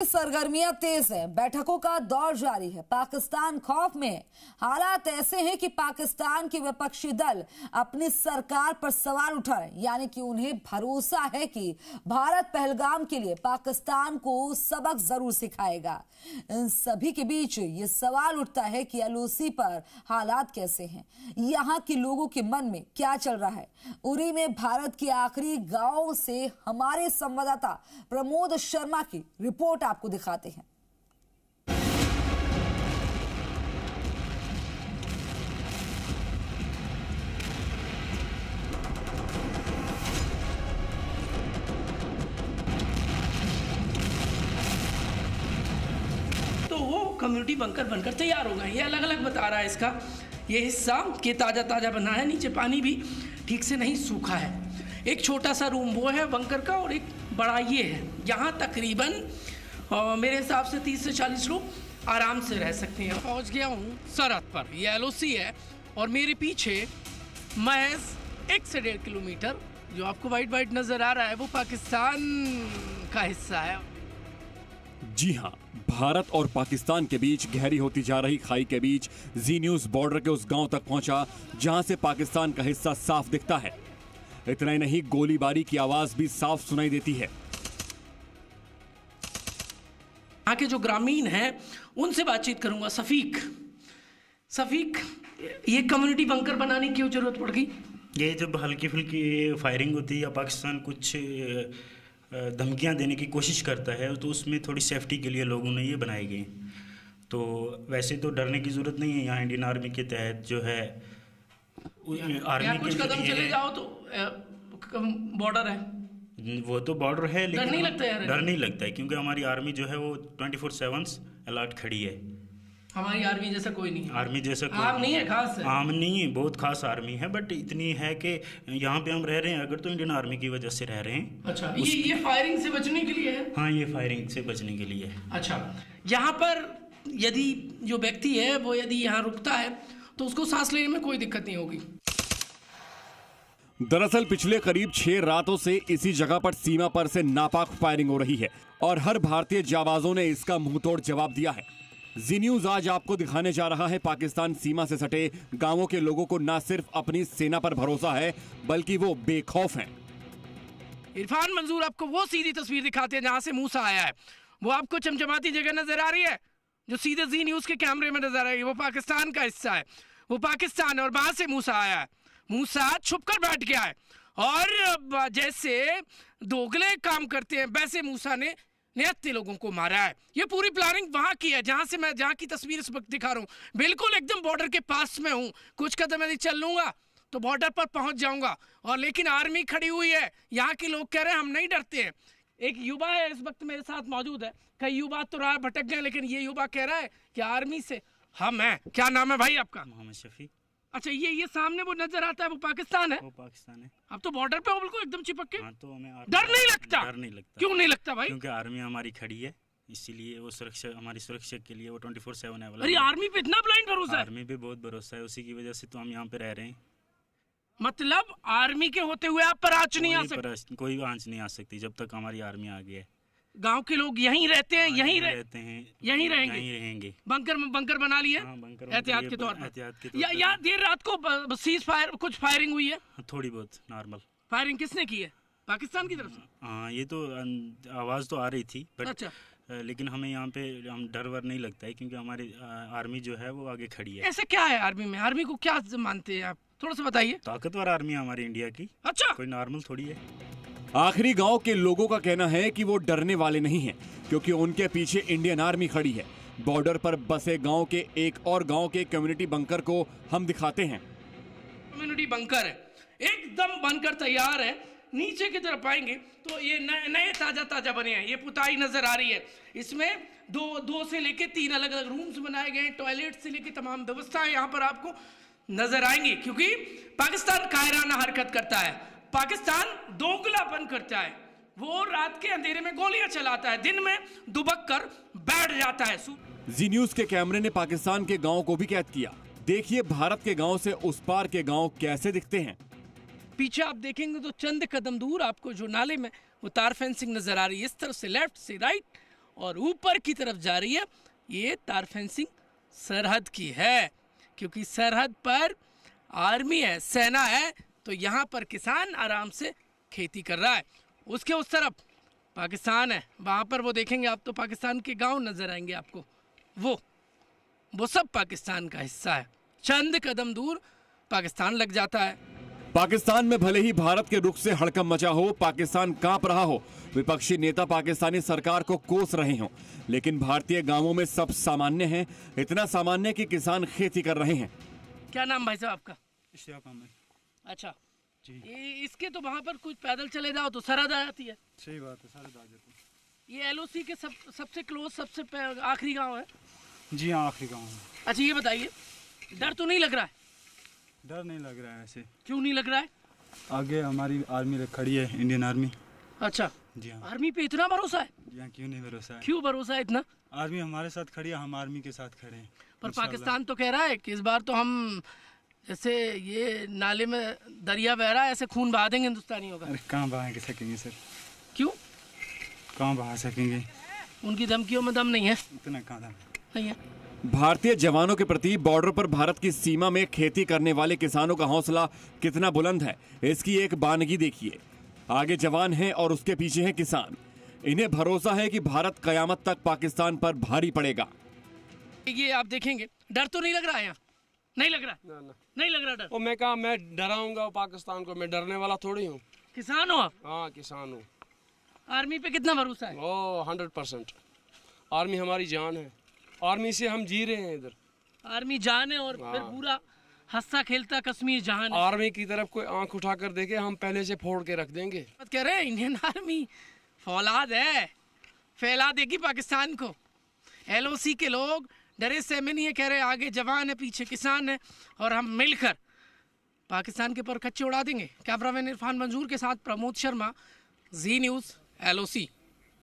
सरगर्मियां तेज हैं, बैठकों का दौर जारी है। पाकिस्तान खौफ में। हालात ऐसे हैं कि पाकिस्तान के विपक्षी दल अपनी सरकार पर सवाल उठा रहे हैं, यानी कि उन्हें भरोसा है कि भारत पहलगाम के लिए पाकिस्तान को सबक जरूर सिखाएगा। इन सभी के बीच ये सवाल उठता है कि एलओसी पर हालात कैसे हैं, यहाँ के लोगों के मन में क्या चल रहा है। उरी में भारत के आखिरी गांव से हमारे संवाददाता प्रमोद शर्मा की रिपोर्ट आपको दिखाते हैं। तो वो कम्युनिटी बंकर बनकर तैयार हो गए। ये अलग अलग बता रहा है इसका ये हिस्सा कि ताज़ा ताज़ा बना है, नीचे पानी भी ठीक से नहीं सूखा है। एक छोटा सा रूम वो है बंकर का और एक बड़ा ये है। यहाँ तकरीबन मेरे हिसाब से 30 से 40 लोग आराम से रह सकते हैं। पहुँच गया हूँ सरहद पर, ये एलओसी है और मेरे पीछे महज 1 से 1.5 किलोमीटर जो आपको वाइट वाइट नज़र आ रहा है वो पाकिस्तान का हिस्सा है। जी हाँ, भारत और पाकिस्तान के बीच गहरी होती जा रही खाई के बीच जी न्यूज बॉर्डर के उस गांव तक पहुंचा जहां से पाकिस्तान का हिस्सा साफ दिखता है। इतना ही नहीं, गोलीबारी की आवाज भी साफ सुनाई देती है। यहाँ के जो ग्रामीण हैं उनसे बातचीत करूंगा। सफीक, ये कम्युनिटी बंकर बनाने की क्यों जरूरत पड़ गई? ये जब हल्की फुल्की फायरिंग होती है या पाकिस्तान कुछ धमकियां देने की कोशिश करता है तो उसमें थोड़ी सेफ्टी के लिए लोगों ने ये बनाई गई। तो वैसे तो डरने की ज़रूरत नहीं है। यहाँ इंडियन आर्मी के तहत जो है आर्मी कुछ कदम चले जाओ तो बॉर्डर है, वो तो बॉर्डर है, लेकिन डर नहीं लगता है। डर नहीं लगता है क्योंकि हमारी आर्मी जो है वो 24/7 अलर्ट खड़ी है। हमारी आर्मी जैसा कोई नहीं है। आर्मी जैसा कोई आम नहीं है, खास है। आम नहीं है, बहुत खास आर्मी है। बट इतनी है कि यहाँ पे हम रह रहे हैं अगर तो इंडियन आर्मी की वजह से रह रहे हैं। अच्छा, ये फायरिंग से बचने के लिए है? हाँ, ये फायरिंग से बचने के लिए है। अच्छा, यहाँ पर यदि जो व्यक्ति है वो यदि यहाँ रुकता है तो उसको सांस लेने में कोई दिक्कत नहीं होगी। दरअसल पिछले करीब 6 रातों से इसी जगह पर सीमा पर से नापाक फायरिंग हो रही है और हर भारतीय जाबाजों ने इसका मुंहतोड़ जवाब दिया है। जी न्यूज आज आपको दिखाने जा रहा है पाकिस्तान सीमा से सटे गांवों के लोगों को न सिर्फ अपनी सेना पर भरोसा है बल्कि वो बेखौफ हैं। इरफान मंजूर आपको वो सीधी तस्वीर दिखाते हैं जहां से मूसा आया है। वो आपको चमचमाती जगह नजर आ रही है जो सीधे जी न्यूज के कैमरे में नजर आ रही है, वो पाकिस्तान का हिस्सा है। वो पाकिस्तान है और वहां से मूसा आया है। मूसा छुपकर बैठ गया है और जैसे दोगले काम करते हैं वैसे मूसा ने 79 लोगों को मारा है। ये पूरी प्लानिंग वहां की है जहां से मैं जहां की तस्वीर इस वक्त दिखा रहा हूँ। बिल्कुल एकदम बॉर्डर के पास में हूँ। कुछ कदम यदि चल लूंगा तो बॉर्डर पर पहुंच जाऊंगा। और लेकिन आर्मी खड़ी हुई है। यहाँ के लोग कह रहे हैं हम नहीं डरते हैं। एक युवा है इस वक्त मेरे साथ मौजूद है। कई युवा तो राह भटक गए लेकिन ये युवा कह रहा है कि आर्मी से हम हैं। क्या नाम है भाई आपका? मोहम्मद शफी। अच्छा, ये सामने वो नजर आता है वो पाकिस्तान है? वो पाकिस्तान है। अब तो बॉर्डर पे हो बिल्कुल एकदम चिपक के। हाँ, तो हमें डर नहीं लगता? डर नहीं लगता। क्यों नहीं लगता भाई? क्योंकि आर्मी हमारी खड़ी है, इसीलिए वो सुरक्षा, हमारी सुरक्षा के लिए वो 24/7 है। अरे आर्मी पे इतना ब्लाइंड भरोसा है? आर्मी पे बहुत भरोसा है, उसी की वजह से तो हम यहाँ पे रह रहे हैं। मतलब आर्मी के होते हुए आप पर आंच नहीं आ सकती? कोई आंच नहीं आ सकती जब तक हमारी आर्मी आ गई है। गांव के लोग यहीं रहते हैं? यहीं रहते हैं, यहीं रहेंगे। बंकर बना लिए एहतियात के तौर पर। या देर रात को सीज फायर कुछ फायरिंग हुई है? थोड़ी बहुत नॉर्मल फायरिंग किसने की है? पाकिस्तान की तरफ से? हाँ, ये तो आवाज तो आ रही थी बट अच्छा, लेकिन हमें यहाँ पे हम डर वर नहीं लगता है क्योंकि हमारी आर्मी जो है वो आगे खड़ी है। ऐसा क्या है आर्मी में? आर्मी को क्या मानते हैं आप? थोड़ा सा बताइए। ताकतवर आर्मी है हमारी इंडिया की। अच्छा, कोई नॉर्मल थोड़ी है। आखिरी गांव के लोगों का कहना है कि वो डरने वाले नहीं हैं क्योंकि उनके पीछे इंडियन आर्मी खड़ी है। बॉर्डर पर बसे गांव के एक और गांव के कम्युनिटी बंकर को हम दिखाते हैं। कम्युनिटी बंकर है, एकदम बनकर तैयार है। नीचे की तरफ आएंगे तो ये नए ताजा बने हैं। ये पुताई नजर आ रही है। इसमें दो से लेके 3 अलग अलग रूम्स बनाए गए हैं। टॉयलेट से लेके तमाम व्यवस्थाएं यहाँ पर आपको नजर आएंगी क्योंकि पाकिस्तान कायराना हरकत करता है। पाकिस्तान दोगलापन करता है। वो रात के अंधेरे में गोलियां चलाता है, दिन में दुबक कर बैठ जाता है। जी न्यूज के कैमरे ने पाकिस्तान के गांव को भी कैद किया। देखिए भारत के गांव से उस पार के गांव कैसे दिखते हैं। पीछे आप देखेंगे तो चंद कदम दूर आपको जो नाले में वो तार फेंसिंग नजर आ रही है, इस तरफ से लेफ्ट से राइट, और ऊपर की तरफ जा रही है। ये तार फेंसिंग सरहद की है, क्योंकि सरहद पर आर्मी है, सेना है, तो यहाँ पर किसान आराम से खेती कर रहा है। उसके उस तरफ पाकिस्तान है, वहाँ पर वो देखेंगे आप तो पाकिस्तान के गांव नजर आएंगे आपको। वो सब पाकिस्तान का हिस्सा है। चंद कदम दूर पाकिस्तान लग जाता है। पाकिस्तान में भले ही भारत के रुख से हड़कंप मचा हो, पाकिस्तान कांप रहा हो, विपक्षी नेता पाकिस्तानी सरकार को कोस रहे हों, लेकिन भारतीय गांवों में सब सामान्य है, इतना सामान्य कि किसान खेती कर रहे हैं। क्या नाम भाई साहब आपका? इश्तियाक अहमद। अच्छा जी। इसके तो वहाँ पर कुछ पैदल चले जाओ तो सरहद आ जाती है। सही बात है, सरहद आ जाती है। ये LOC के सबसे क्लोज, सबसे आखिरी गांव है। जी हाँ, आखिरी गाँव है। अच्छा ये बताइए, डर तो नहीं लग रहा है? डर नहीं लग रहा है ऐसे। क्यों नहीं लग रहा है? आगे हमारी आर्मी खड़ी है, इंडियन आर्मी। अच्छा जी हाँ। आर्मी पे इतना भरोसा है? जी हाँ, क्यों नहीं भरोसा है? क्यों भरोसा है इतना? आर्मी हमारे साथ खड़ी है, हम आर्मी के साथ खड़े हैं। पर पाकिस्तान तो कह रहा है कि इस बार तो हम जैसे ये नाले में दरिया बह रहा है, ऐसे खून बहा देंगे हिंदुस्तानियों का। अरे कहाँ बहा सकेंगे सर? क्यों? कहाँ बहा सकेंगे? उनकी धमकियों में दम नहीं है। इतना कहाँ दम नहीं है। भारतीय जवानों के प्रति बॉर्डर पर भारत की सीमा में खेती करने वाले किसानों का हौसला कितना बुलंद है, इसकी एक बानगी देखिए। आगे जवान हैं और उसके पीछे हैं किसान। इन्हें भरोसा है कि भारत कयामत तक पाकिस्तान पर भारी पड़ेगा। ये आप देखेंगे, डर तो नहीं लग रहा है यहाँ? नहीं लग रहा? ना। नहीं लग रहा डर? और मैं कहा मैं डराऊंगा पाकिस्तान को? मैं डरने वाला थोड़ी हूँ। किसान हो आप? हाँ किसान हूँ। आर्मी पे कितना भरोसा है? 100%। आर्मी हमारी जान है, आर्मी से हम जी रहे हैं इधर। आर्मी जान है और फिर पूरा हंसता खेलता कश्मीर जहान है। आर्मी की तरफ कोई आंख उठा कर देखे, हम पहले से फोड़ के रख देंगे। कह रहे हैं इंडियन आर्मी फौलाद है, फैला देगी पाकिस्तान को। LOC के लोग डरे सहमे नहीं है, कह रहे आगे जवान है, पीछे किसान है, और हम मिलकर पाकिस्तान के पर कच्चे उड़ा देंगे। कैमरामैन इरफान मंजूर के साथ प्रमोद शर्मा, जी न्यूज़, LOC।